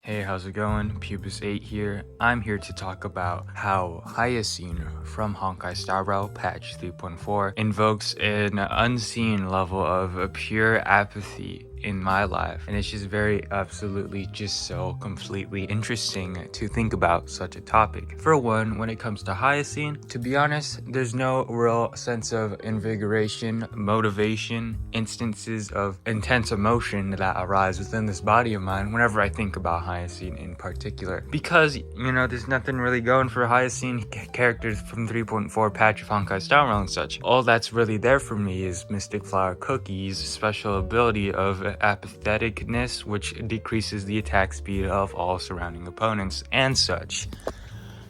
Hey, how's it going? Pubis8 here. I'm here to talk about how Hyacine from Honkai Star Rail patch 3.4 invokes an unseen level of pure apathy in my life, and it's just very absolutely just so completely interesting to think about such a topic. For one, when it comes to Hyacine, to be honest, there's no real sense of invigoration, motivation, instances of intense emotion that arise within this body of mine whenever I think about Hyacine in particular, because there's nothing really going for Hyacine characters from 3.4 patch of Honkai Star Rail and such. All that's really there for me is Mystic Flower Cookie's special ability of apatheticness, which decreases the attack speed of all surrounding opponents and such.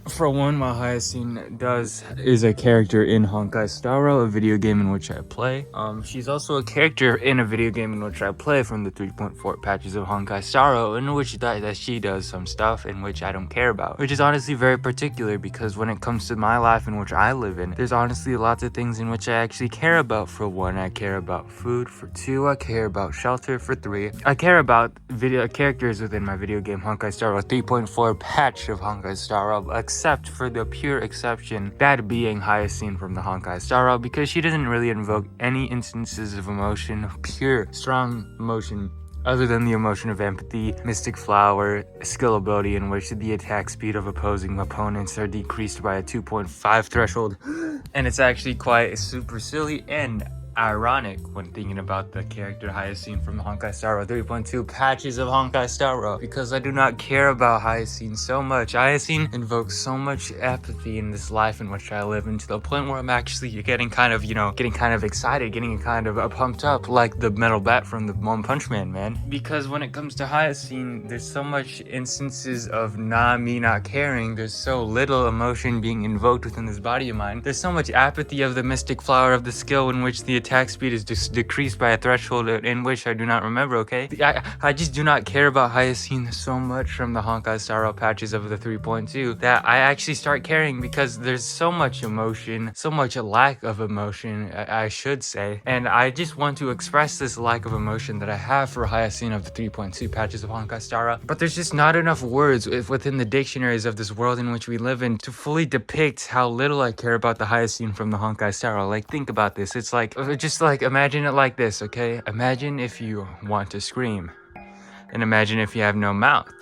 For one, what Hyacine is a character in Honkai Star Rail, a video game in which I play. She's also a character in a video game in which I play from the 3.4 patches of Honkai Star Rail, in which that she does some stuff in which I don't care about. Which is honestly very particular, because when it comes to my life in which I live in, there's honestly lots of things in which I actually care about. For one, I care about food. For two, I care about shelter. For three, I care about characters within my video game Honkai Star Rail 3.4 patch of Honkai Star Rail, except for the pure exception, that being Hyacine from the Honkai Star Rail, because she doesn't really invoke any instances of emotion, pure, strong emotion, other than the emotion of empathy, Mystic Flower, skill ability in which the attack speed of opposing opponents are decreased by a 2.5 threshold, and it's actually quite super silly and ironic when thinking about the character Hyacine from the Honkai Star Rail 3.2 patches of Honkai Star Rail, because I do not care about Hyacine so much. Hyacine invokes so much apathy in this life in which I live in, to the point where I'm actually getting kind of excited, getting kind of pumped up, like the metal bat from the One Punch Man, Because when it comes to Hyacine, there's so much instances of me not caring. There's so little emotion being invoked within this body of mine. There's so much apathy of the Mystic Flower of the skill in which the attack speed is decreased by a threshold in which I do not remember, okay? I just do not care about Hyacine so much from the Honkai Star Rail patches of the 3.2 that I actually start caring, because there's so much emotion, so much lack of emotion, I should say, and I just want to express this lack of emotion that I have for Hyacine of the 3.2 patches of Honkai Star Rail, but there's just not enough words within the dictionaries of this world in which we live in to fully depict how little I care about the Hyacine from the Honkai Star Rail. Like, think about this. It's like, imagine it like this, okay? Imagine if you want to scream, and imagine if you have no mouth.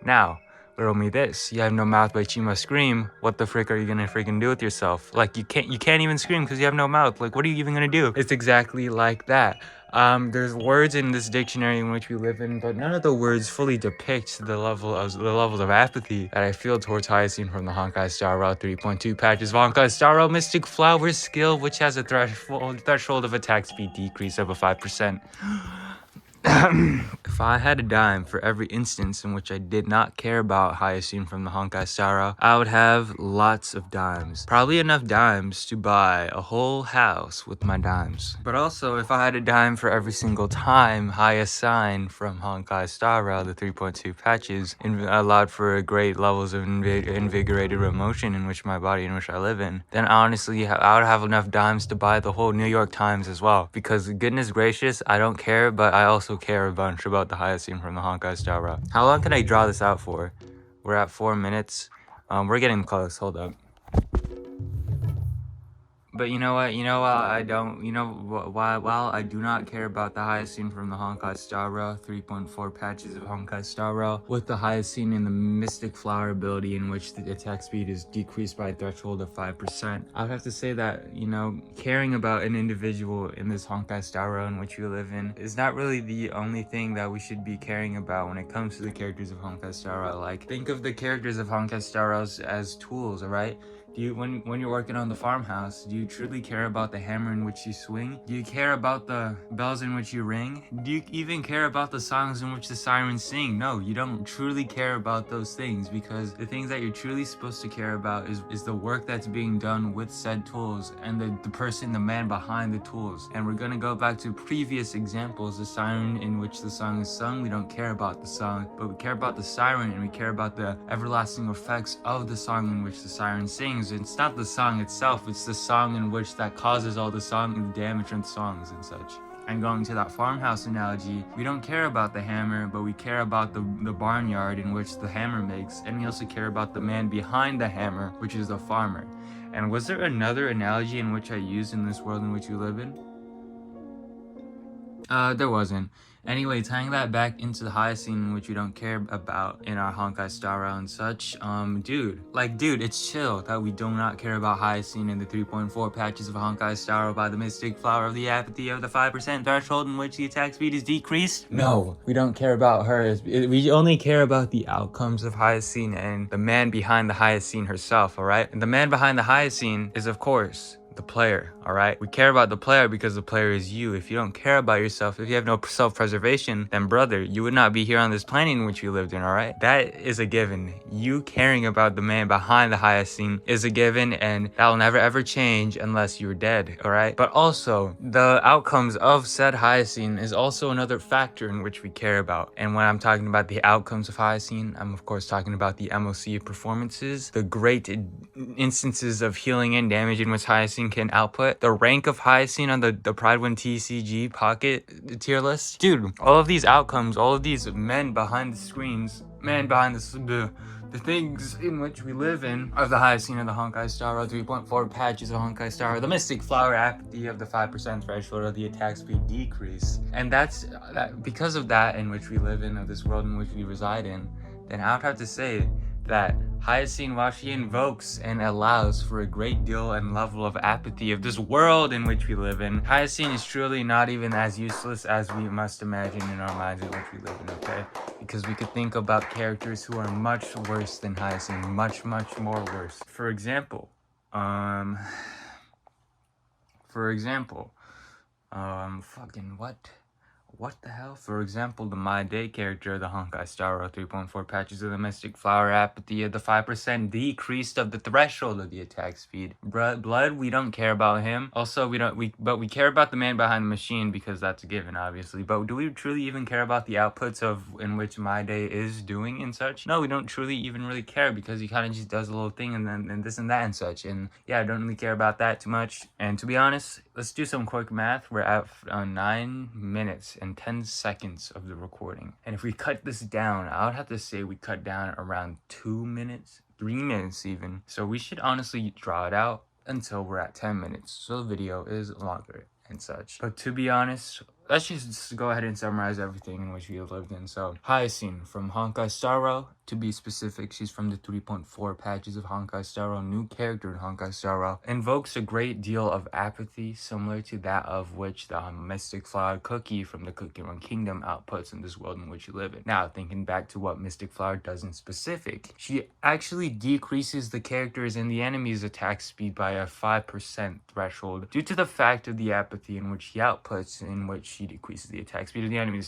Now, riddle me this: you have no mouth, but you must scream. What the frick are you gonna freaking do with yourself? Like, you can't even scream because you have no mouth. Like, what are you even gonna do? It's exactly like that. There's words in this dictionary in which we live in, but none of the words fully depict the levels of apathy that I feel towards Hyacine from the Honkai Star Rail 3.2 patches of Honkai Star Rail Mystic Flower skill, which has a threshold of attack speed decrease of a 5%. If I had a dime for every instance in which I did not care about Hyacine from the Honkai Star Rail, I would have lots of dimes. Probably enough dimes to buy a whole house with my dimes. But also, if I had a dime for every single time Hyacine from Honkai Star Rail, the 3.2 patches, allowed for great levels of invigorated emotion in which my body in which I live in, then honestly, I would have enough dimes to buy the whole New York Times as well. Because goodness gracious, I don't care, but I also care a bunch about the Hyacine from the Honkai Star Rail. How long can I draw this out for? We're at 4 minutes. We're getting close. Hold up. But you know what? While I do not care about the Hyacine from the Honkai Star Rail 3.4 patches of Honkai Star Rail, with the Hyacine and the Mystic Flower ability in which the attack speed is decreased by a threshold of 5%, I would have to say that, caring about an individual in this Honkai Star Rail in which we live in is not really the only thing that we should be caring about when it comes to the characters of Honkai Star Rail. Like, think of the characters of Honkai Star Rail as tools, alright? When you're working on the farmhouse, do you truly care about the hammer in which you swing? Do you care about the bells in which you ring? Do you even care about the songs in which the sirens sing? No, you don't truly care about those things, because the things that you're truly supposed to care about is the work that's being done with said tools, and the man behind the tools. And we're gonna go back to previous examples. The siren in which the song is sung, we don't care about the song, but we care about the siren, and we care about the everlasting effects of the song in which the siren sings. It's not the song itself, it's the song in which that causes all the damage and songs and such. And going to that farmhouse analogy, we don't care about the hammer, but we care about the barnyard in which the hammer makes, and we also care about the man behind the hammer, which is the farmer. And was there another analogy in which I used in this world in which we live in? There wasn't. Anyway, tying that back into the Hyacine, which we don't care about in our honkai star rail and such, dude, it's chill that we do not care about Hyacine in the 3.4 patches of honkai star rail by the mystic flower of the apathy of the 5% threshold in which the attack speed is decreased. No, we don't care about her. We only care about the outcomes of Hyacine and the man behind the Hyacine herself, alright? And the man behind the Hyacine is, of course, the player, all right? We care about the player because the player is you. If you don't care about yourself, if you have no self-preservation, then brother, you would not be here on this planet in which you lived in, all right? That is a given. You caring about the man behind the Hyacine is a given, and that will never ever change unless you're dead, all right? But also, the outcomes of said Hyacine is also another factor in which we care about. And when I'm talking about the outcomes of Hyacine, I'm of course talking about the MOC performances, the great instances of healing and damage in which Hyacine can output, the rank of Hyacine on the Pride 1 TCG pocket tier list. Dude, all of these outcomes, all of these men behind the screens, the things in which we live in of the Hyacine of the Honkai Star Rail 3.4 patches of Honkai Star Rail, the Mystic Flower apathy of the 5% threshold of the attack speed decrease. And that's because of that in which we live in, of this world in which we reside in, then I would have to say that Hyacine, while she invokes and allows for a great deal and level of apathy of this world in which we live in, Hyacine is truly not even as useless as we must imagine in our minds in which we live in, okay? Because we could think about characters who are much worse than Hyacine, much more worse. For example, what the hell? For example, the My Day character of the Honkai Star Rail 3.4 patches of the Mystic Flower apathy of the 5% decreased of the threshold of the attack speed. Blood, we don't care about him. Also, but we care about the man behind the machine because that's a given, obviously. But do we truly even care about the outputs in which My Day is doing and such? No, we don't truly even really care because he kind of just does a little thing and this and that and such. And yeah, I don't really care about that too much. And to be honest, let's do some quick math. We're at 9 minutes and 10 seconds of the recording. And if we cut this down, I would have to say we cut down around 2 minutes, 3 minutes even. So we should honestly draw it out until we're at 10 minutes. So the video is longer and such. But to be honest, let's just go ahead and summarize everything in which we have lived in. So, Hyacine from Honkai Star Rail. To be specific, she's from the 3.4 patches of Honkai Star Rail. New character in Honkai Star Rail. Invokes a great deal of apathy, similar to that of which the Mystic Flower Cookie from the Cookie Run Kingdom outputs in this world in which you live in. Now, thinking back to what Mystic Flower does in specific, she actually decreases the characters and the enemy's attack speed by a 5% threshold due to the fact of the apathy in which she outputs, in which she decreases the attack speed of the enemies.